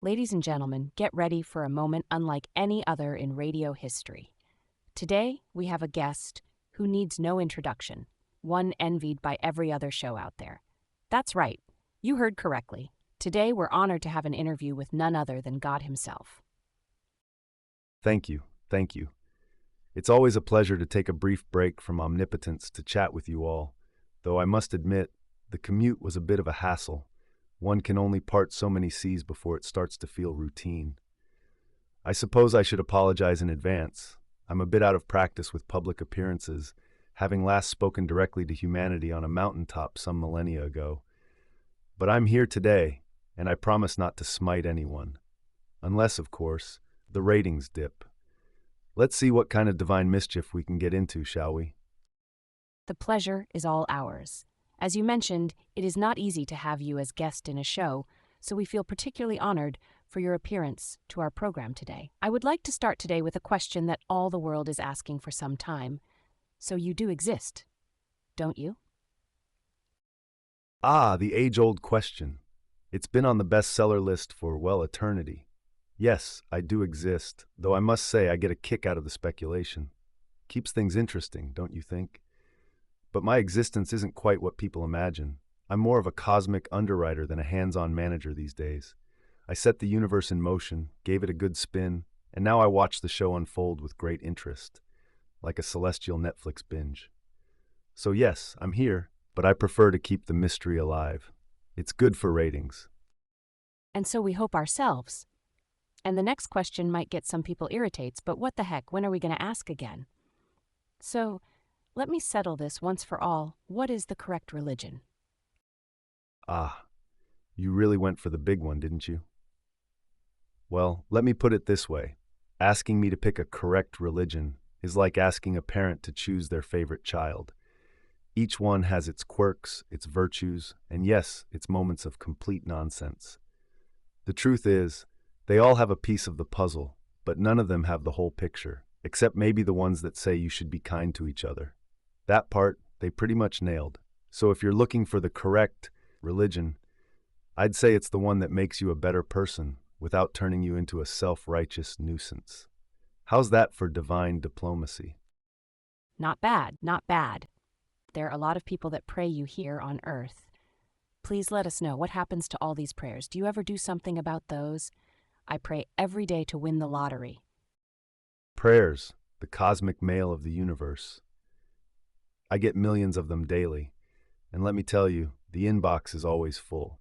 Ladies and gentlemen, get ready for a moment unlike any other in radio history. Today, we have a guest who needs no introduction, one envied by every other show out there. That's right, you heard correctly. Today, we're honored to have an interview with none other than God himself. Thank you. Thank you. It's always a pleasure to take a brief break from omnipotence to chat with you all, though I must admit, the commute was a bit of a hassle. One can only part so many seas before it starts to feel routine. I suppose I should apologize in advance. I'm a bit out of practice with public appearances, having last spoken directly to humanity on a mountaintop some millennia ago. But I'm here today, and I promise not to smite anyone. Unless, of course, the ratings dip. Let's see what kind of divine mischief we can get into, shall we? The pleasure is all ours. As you mentioned, it is not easy to have you as guest in a show, so we feel particularly honored for your appearance to our program today. I would like to start today with a question that all the world is asking for some time. So you do exist, don't you? Ah, the age-old question. It's been on the bestseller list for, well, eternity. Yes, I do exist, though I must say I get a kick out of the speculation. Keeps things interesting, don't you think? But my existence isn't quite what people imagine. I'm more of a cosmic underwriter than a hands-on manager these days. I set the universe in motion, gave it a good spin, and now I watch the show unfold with great interest, like a celestial Netflix binge. So yes, I'm here, but I prefer to keep the mystery alive. It's good for ratings. And so we hope ourselves. And the next question might get some people irritates, but what the heck, when are we going to ask again? So, let me settle this once for all. What is the correct religion? Ah, you really went for the big one, didn't you? Well, let me put it this way. Asking me to pick a correct religion is like asking a parent to choose their favorite child. Each one has its quirks, its virtues, and yes, its moments of complete nonsense. The truth is, they all have a piece of the puzzle, but none of them have the whole picture, except maybe the ones that say you should be kind to each other. That part, they pretty much nailed. So if you're looking for the correct religion, I'd say it's the one that makes you a better person without turning you into a self-righteous nuisance. How's that for divine diplomacy? Not bad, not bad. There are a lot of people that pray you here on earth. Please let us know what happens to all these prayers. Do you ever do something about those? I pray every day to win the lottery. Prayers, the cosmic mail of the universe. I get millions of them daily, and let me tell you, the inbox is always full.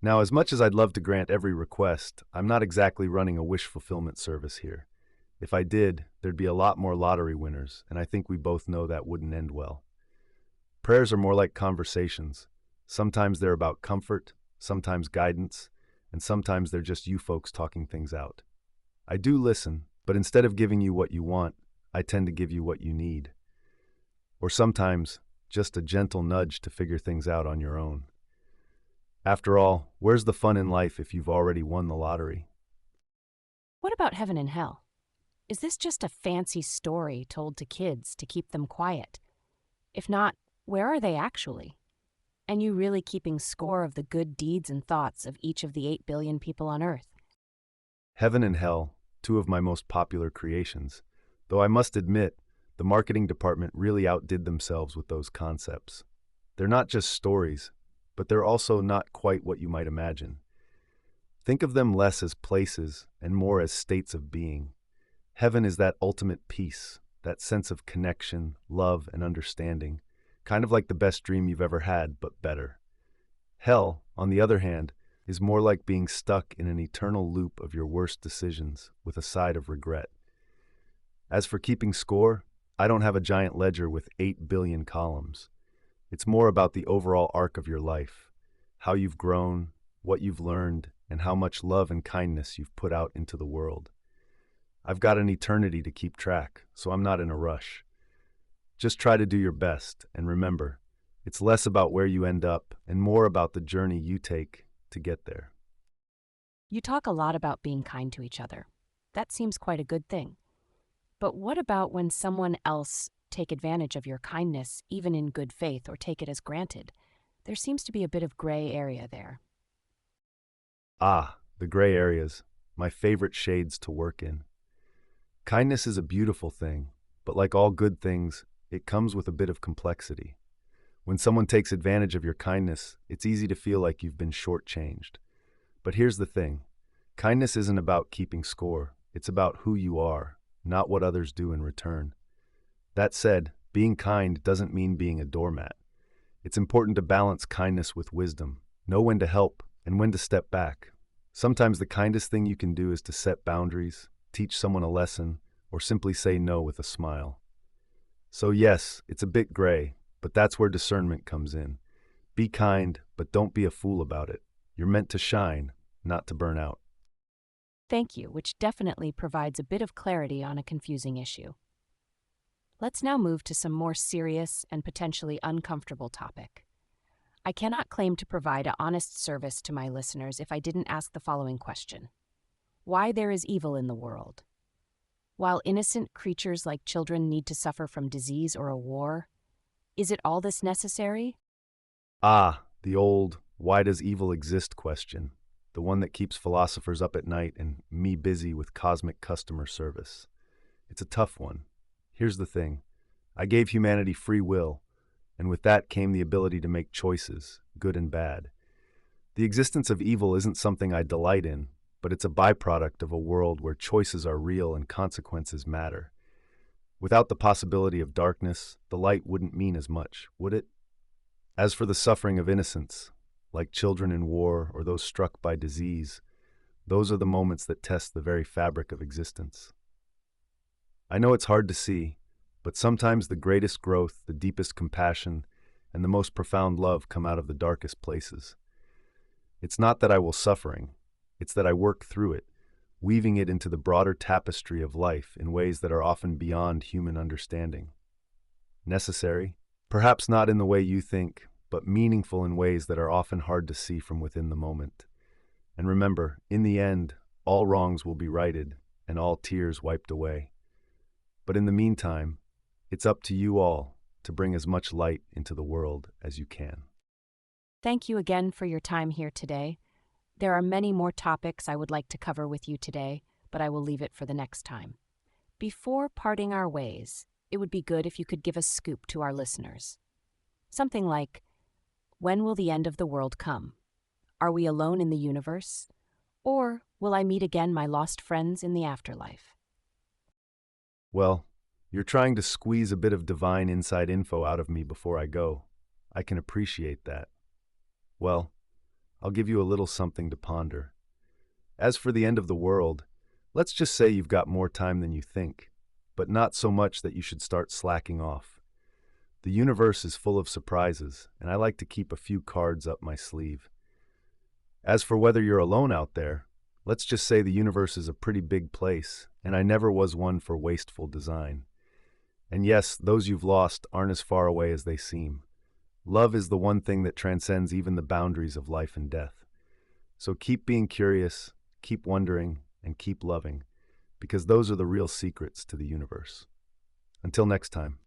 Now, as much as I'd love to grant every request, I'm not exactly running a wish fulfillment service here. If I did, there'd be a lot more lottery winners, and I think we both know that wouldn't end well. Prayers are more like conversations. Sometimes they're about comfort, sometimes guidance, and sometimes they're just you folks talking things out. I do listen, but instead of giving you what you want, I tend to give you what you need. Or sometimes, just a gentle nudge to figure things out on your own. After all, where's the fun in life if you've already won the lottery? What about heaven and hell? Is this just a fancy story told to kids to keep them quiet? If not, where are they actually? And you really keeping score of the good deeds and thoughts of each of the 8 billion people on Earth? Heaven and hell, two of my most popular creations, though I must admit, the marketing department really outdid themselves with those concepts. They're not just stories, but they're also not quite what you might imagine. Think of them less as places and more as states of being. Heaven is that ultimate peace, that sense of connection, love, and understanding, kind of like the best dream you've ever had, but better. Hell, on the other hand, is more like being stuck in an eternal loop of your worst decisions with a side of regret. As for keeping score, I don't have a giant ledger with 8 billion columns. It's more about the overall arc of your life, how you've grown, what you've learned, and how much love and kindness you've put out into the world. I've got an eternity to keep track, so I'm not in a rush. Just try to do your best, and remember, it's less about where you end up and more about the journey you take to get there. You talk a lot about being kind to each other. That seems quite a good thing. But what about when someone else take advantage of your kindness, even in good faith, or take it as granted? There seems to be a bit of gray area there. Ah, the gray areas, my favorite shades to work in. Kindness is a beautiful thing, but like all good things, it comes with a bit of complexity. When someone takes advantage of your kindness, it's easy to feel like you've been shortchanged. But here's the thing. Kindness isn't about keeping score. It's about who you are, not what others do in return. That said, being kind doesn't mean being a doormat. It's important to balance kindness with wisdom, know when to help and when to step back. Sometimes the kindest thing you can do is to set boundaries, teach someone a lesson, or simply say no with a smile. So yes, it's a bit gray, but that's where discernment comes in. Be kind, but don't be a fool about it. You're meant to shine, not to burn out. Thank you, which definitely provides a bit of clarity on a confusing issue. Let's now move to some more serious and potentially uncomfortable topic. I cannot claim to provide an honest service to my listeners if I didn't ask the following question. Why there is evil in the world? While innocent creatures like children need to suffer from disease or a war, is it all this necessary? Ah, the old, why does evil exist question. The one that keeps philosophers up at night and me busy with cosmic customer service. It's a tough one. Here's the thing. I gave humanity free will, and with that came the ability to make choices, good and bad. The existence of evil isn't something I delight in, but it's a byproduct of a world where choices are real and consequences matter. Without the possibility of darkness, the light wouldn't mean as much, would it? As for the suffering of innocence, like children in war or those struck by disease, those are the moments that test the very fabric of existence. I know it's hard to see, but sometimes the greatest growth, the deepest compassion, and the most profound love come out of the darkest places. It's not that I will suffering, it's that I work through it, weaving it into the broader tapestry of life in ways that are often beyond human understanding. Necessary? Perhaps not in the way you think, but meaningful in ways that are often hard to see from within the moment. And remember, in the end, all wrongs will be righted and all tears wiped away. But in the meantime, it's up to you all to bring as much light into the world as you can. Thank you again for your time here today. There are many more topics I would like to cover with you today, but I will leave it for the next time. Before parting our ways, it would be good if you could give a scoop to our listeners. Something like, when will the end of the world come? Are we alone in the universe? Or will I meet again my lost friends in the afterlife? Well, you're trying to squeeze a bit of divine inside info out of me before I go. I can appreciate that. Well, I'll give you a little something to ponder. As for the end of the world, let's just say you've got more time than you think, but not so much that you should start slacking off. The universe is full of surprises, and I like to keep a few cards up my sleeve. As for whether you're alone out there, let's just say the universe is a pretty big place, and I never was one for wasteful design. And yes, those you've lost aren't as far away as they seem. Love is the one thing that transcends even the boundaries of life and death. So keep being curious, keep wondering, and keep loving, because those are the real secrets to the universe. Until next time.